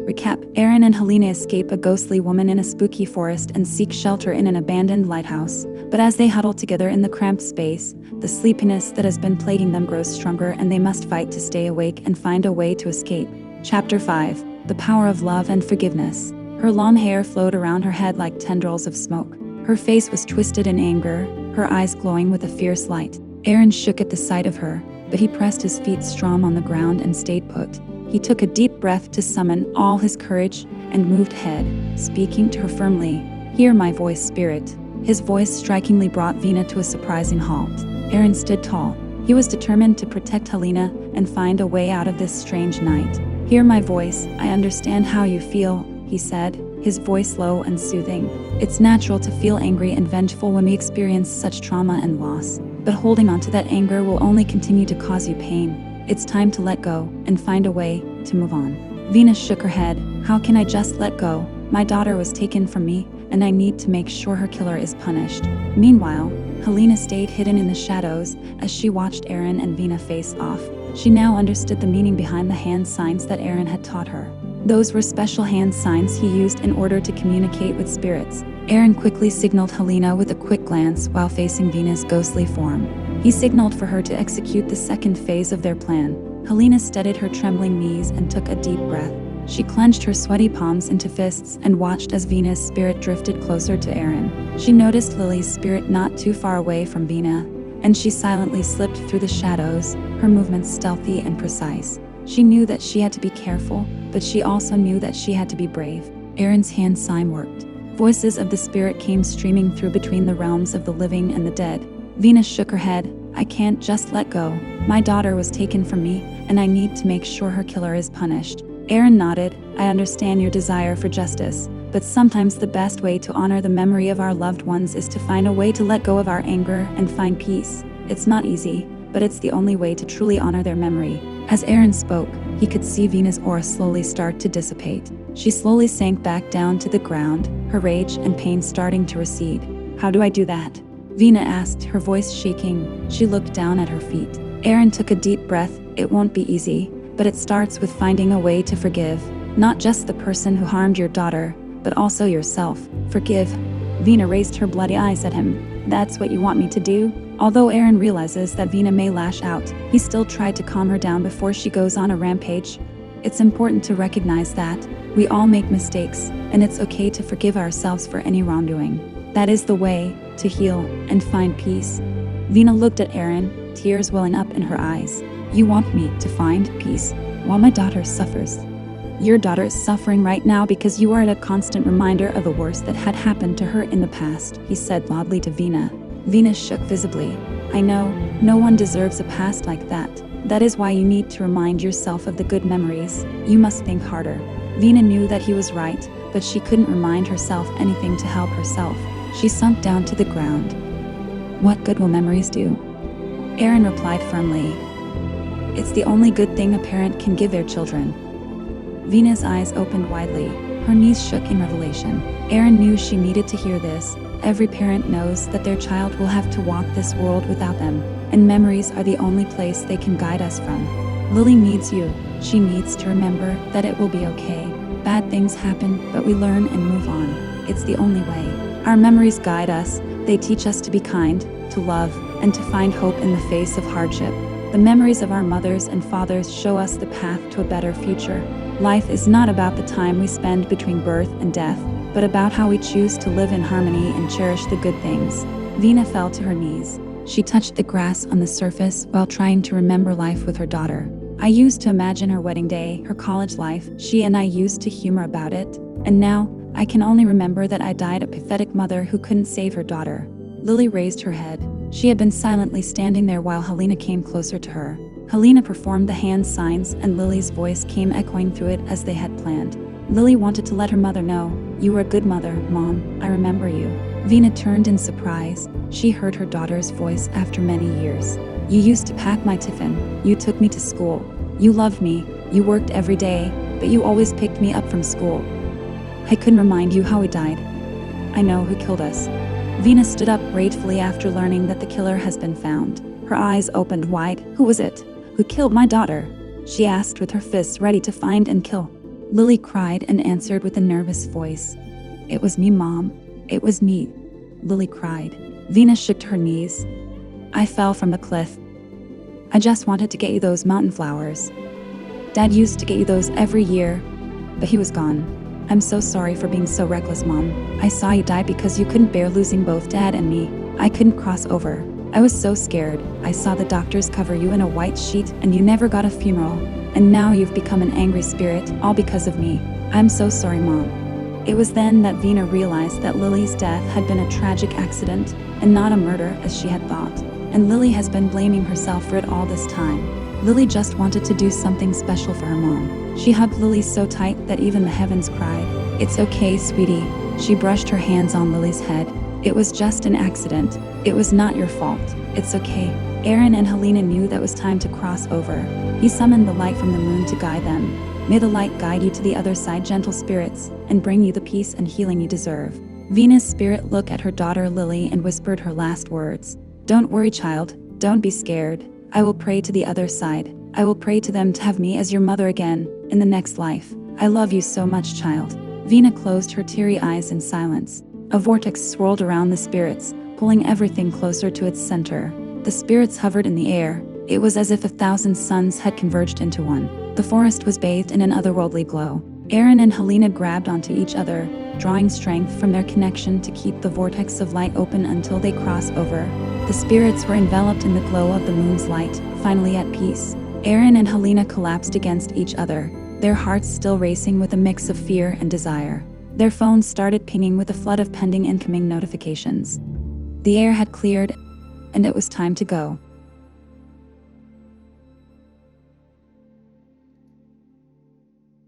Recap: Aaron and Helena escape a ghostly woman in a spooky forest and seek shelter in an abandoned lighthouse. But as they huddle together in the cramped space, the sleepiness that has been plaguing them grows stronger, and they must fight to stay awake and find a way to escape. Chapter 5: The Power of Love and Forgiveness. Her long hair flowed around her head like tendrils of smoke. Her face was twisted in anger, her eyes glowing with a fierce light. Aaron shook at the sight of her, but he pressed his feet strong on the ground and stayed put. He took a deep breath to summon all his courage and moved ahead, speaking to her firmly. "Hear my voice, spirit." His voice strikingly brought Vina to a surprising halt. Aaron stood tall. He was determined to protect Helena and find a way out of this strange night. "Hear my voice, I understand how you feel," he said, his voice low and soothing. "It's natural to feel angry and vengeful when we experience such trauma and loss, but holding on to that anger will only continue to cause you pain. It's time to let go and find a way to move on." Vina shook her head. "How can I just let go? My daughter was taken from me, and I need to make sure her killer is punished." Meanwhile, Helena stayed hidden in the shadows as she watched Aaron and Vina face off. She now understood the meaning behind the hand signs that Aaron had taught her. Those were special hand signs he used in order to communicate with spirits. Aaron quickly signaled Helena with a quick glance while facing Vina's ghostly form. He signaled for her to execute the second phase of their plan. Helena steadied her trembling knees and took a deep breath. She clenched her sweaty palms into fists and watched as Vina's spirit drifted closer to Aaron. She noticed Lily's spirit not too far away from Vina, and she silently slipped through the shadows, her movements stealthy and precise. She knew that she had to be careful, but she also knew that she had to be brave. Aaron's hand sign worked. Voices of the spirit came streaming through between the realms of the living and the dead. Vina shook her head. "I can't just let go. My daughter was taken from me, and I need to make sure her killer is punished." Aaron nodded. "I understand your desire for justice, but sometimes the best way to honor the memory of our loved ones is to find a way to let go of our anger and find peace. It's not easy, but it's the only way to truly honor their memory." As Aaron spoke, he could see Vina's aura slowly start to dissipate. She slowly sank back down to the ground, her rage and pain starting to recede. "How do I do that?" Vina asked, her voice shaking. She looked down at her feet. Aaron took a deep breath. "It won't be easy, but it starts with finding a way to forgive. Not just the person who harmed your daughter, but also yourself. Forgive." Vina raised her bloody eyes at him. "That's what you want me to do?" Although Aaron realizes that Vina may lash out, he still tried to calm her down before she goes on a rampage. It's important to recognize that we all make mistakes, and it's okay to forgive ourselves for any wrongdoing. That is the way to heal and find peace. Vina looked at Aaron, tears welling up in her eyes. "You want me to find peace while my daughter suffers? Your daughter is suffering right now because you are a constant reminder of the worst that had happened to her in the past," he said loudly to Vina. Vina shook visibly. "I know, no one deserves a past like that. That is why you need to remind yourself of the good memories. You must think harder." Vina knew that he was right, but she couldn't remind herself anything to help herself. She sunk down to the ground. "What good will memories do?" Aaron replied firmly. "It's the only good thing a parent can give their children." Vina's eyes opened widely. Her knees shook in revelation. Aaron knew she needed to hear this. Every parent knows that their child will have to walk this world without them, and memories are the only place they can guide us from. Lily needs you. She needs to remember that it will be okay. Bad things happen, but we learn and move on. It's the only way. Our memories guide us. They teach us to be kind, to love, and to find hope in the face of hardship. The memories of our mothers and fathers show us the path to a better future. Life is not about the time we spend between birth and death, but about how we choose to live in harmony and cherish the good things. Vina fell to her knees. She touched the grass on the surface while trying to remember life with her daughter. "I used to imagine her wedding day, her college life. She and I used to humor about it. And now, I can only remember that I died a pathetic mother who couldn't save her daughter." Lily raised her head. She had been silently standing there while Helena came closer to her. Helena performed the hand signs, and Lily's voice came echoing through it as they had planned. Lily wanted to let her mother know, "You were a good mother, Mom. I remember you." Vina turned in surprise. She heard her daughter's voice after many years. "You used to pack my tiffin. You took me to school. You loved me. You worked every day, but you always picked me up from school. I couldn't remind you how he died. I know who killed us." Vina stood up gratefully after learning that the killer has been found. Her eyes opened wide. "Who was it? Who killed my daughter?" she asked with her fists ready to find and kill. Lily cried and answered with a nervous voice. "It was me, Mom. It was me." Lily cried. Venus shook her knees. "I fell from the cliff. I just wanted to get you those mountain flowers. Dad used to get you those every year, but he was gone. I'm so sorry for being so reckless, Mom. I saw you die because you couldn't bear losing both Dad and me. I couldn't cross over. I was so scared. I saw the doctors cover you in a white sheet and you never got a funeral. And now you've become an angry spirit, all because of me. I'm so sorry, Mom." It was then that Vina realized that Lily's death had been a tragic accident and not a murder as she had thought. And Lily has been blaming herself for it all this time. Lily just wanted to do something special for her mom. She hugged Lily so tight that even the heavens cried. "It's okay, sweetie." She brushed her hands on Lily's head. "It was just an accident. It was not your fault. It's okay." Aaron and Helena knew that it was time to cross over. He summoned the light from the moon to guide them. "May the light guide you to the other side, gentle spirits, and bring you the peace and healing you deserve." Venus' spirit looked at her daughter Lily and whispered her last words. "Don't worry, child. Don't be scared. I will pray to the other side. I will pray to them to have me as your mother again, in the next life. I love you so much, child." Vina closed her teary eyes in silence. A vortex swirled around the spirits, pulling everything closer to its center. The spirits hovered in the air. It was as if 1,000 suns had converged into one. The forest was bathed in an otherworldly glow. Aaron and Helena grabbed onto each other, drawing strength from their connection to keep the vortex of light open until they crossed over. The spirits were enveloped in the glow of the moon's light, finally at peace. Aaron and Helena collapsed against each other, their hearts still racing with a mix of fear and desire. Their phones started pinging with a flood of pending incoming notifications. The air had cleared, and it was time to go.